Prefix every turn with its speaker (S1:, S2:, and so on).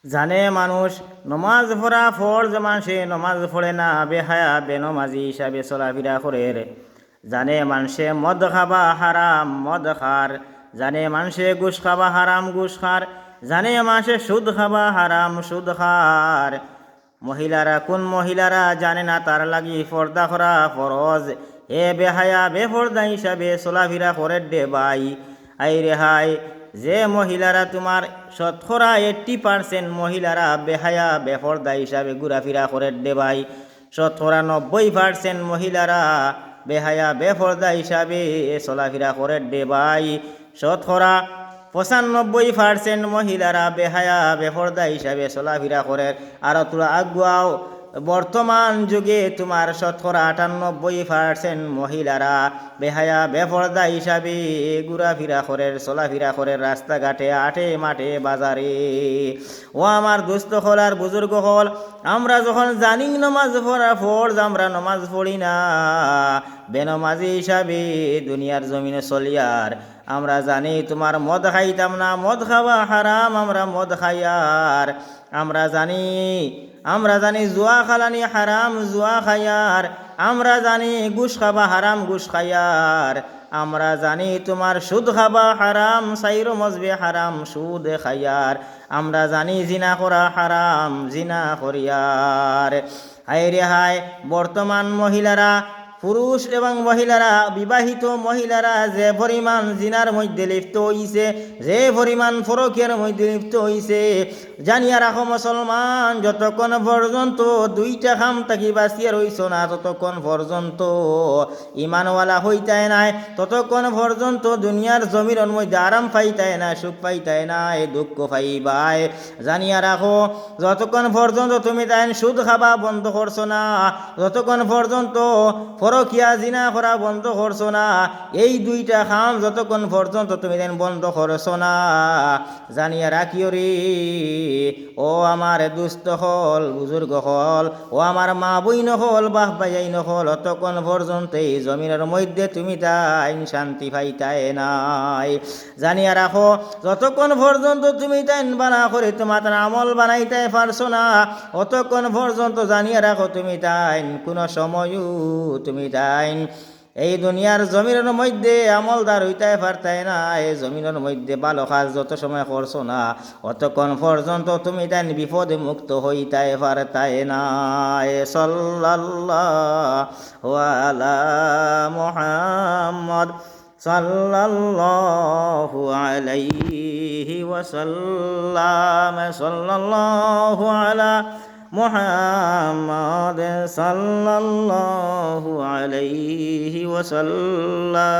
S1: জানে মানুষ নমাজ পড়া ফরজ, মানুষে নমাজ পড়ে না, বেহায়া বেনমাজি হিসাবে চলাফেরা করে রে। জানে মানুষে মদ খাবা হারাম, মদ খার। জানে মানুষে ঘুষ খাবা হারাম, ঘুষ খার। জানে মানুষে সুদ খাবা হারাম, সুদ খার। মহিলারা, কোন মহিলারা জানে না তার লাগি পর্দা করা ফরজ, এ বেহায়া বেপর্দা হিসাবে চলাফেরা করে দে ভাই। আই রে হাই, যে মহিলারা তোমার 80% মহিলারা বেহায়া বেপর্দা হিসাবে ঘোরাফেরা করে দে ভাই। 90% মহিলারা বেহায়া বেপর্দা হিসাবে চলাফেরা করে দে ভাই। 95% মহিলারা বেহায়া বেপর্দা হিসাবে চলাফেরা করে। আর তোরা আগুয়াও, বর্তমান যুগে তোমার 98% মহিলারা বেহায়া বেপর্দা হিসাবে ঘোরাফেরা করে, চলাফেরা করে রাস্তাঘাটে, আটে মাঠে, বাজারে। ও আমার দুস্থ হল আর বুজুর্গ হল, আমরা যখন জানি নমাজ পড়া ফরজ, আমরা নমাজ পড়ি না, বেনমাজি হিসাবে দুনিয়ার জমিনে চলিয়ার। আমরা জানি তোমার মদ খাইতাম না, মদ খাওয়া হারাম, আমরা মদ খাইয়ার। আমরা জানি জুয়া খালানি হারাম, জুয়া খাইয়ার। আমরা জানি ঘুষ খাবা হারাম, ঘুষ খাইয়ার। আমরা জানি তোমার সুদ খাবা হারাম, সাইরো মজবে হারাম, সুদ খাইয়ার। আমরা জানি জিনা করা হারাম, জিনা করিয়ার। হায় রে হায়, বর্তমান মহিলারা, পুরুষ এবং মহিলারা, বিবাহিত মহিলারা যে পরিমাণ জিনার মধ্যে লিপ্ত হইছে, যে পরিমাণ ফরকের মধ্যে লিপ্ত হইছে, জানিয়া রাখো মুসলমান, যতক্ষণ পর্যন্ত দুইটা খাম থাকি বাঁচিয়ে রইছ না, ততক্ষণ পর্যন্ত ইমানওয়ালা হইতায় নাই, ততক্ষণ পর্যন্ত দুনিয়ার জমির মধ্যে আরাম পাইতায় না, সুখ পাইতায় না, এ দুঃখ পাইবাই। জানিয়া রাখো, যতক্ষণ পর্যন্ত তুমি তাই সুদ খাবা বন্ধ করছো না, যতক্ষণ পর্যন্ত পরকিয়া জিনা করা বন্ধ করছো না, এই দুইটা খাম যতক্ষণ পর্যন্ত তুমি দেন বন্ধ করছো না, জানিয়া রাখিও রে ও আমার দুস্থ হল, বুজুর্গ হল, ও আমার মা বইন হল, বাহ ভাইয়াইন হল, অতক্ষণ পর্যন্ত এই জমিনের মধ্যে তুমি তাই শান্তি পাইতায় নাই। জানিয়া রাখো, যতক্ষণ পর্যন্ত তুমি তাই বানা করে তোমার আমল বানাইতে পারছো না, অতক্ষণ পর্যন্ত জানিয়া রাখো তুমি তাই কোনো সময়ও তুমি তাই এই দুনিয়ার জমিনের মধ্যে আমলদার হইতে পারতাই না। এই জমিনের মধ্যে ভালো কাজ যত সময় করছো না, অতক্ষণ পর্যন্ত তুমি তাই বিপদে মুক্ত হইতে পারতাই না। সাল্লাল্লাহু আলা মুহাম্মদ সাল্লাল্লাহু আলাইহি ওয়াসাল্লাম, সাল্লাল্লাহু আলা মুহাম্মদ সাল্লাল্লাহু আলাইহি ওয়াসাল্লাম।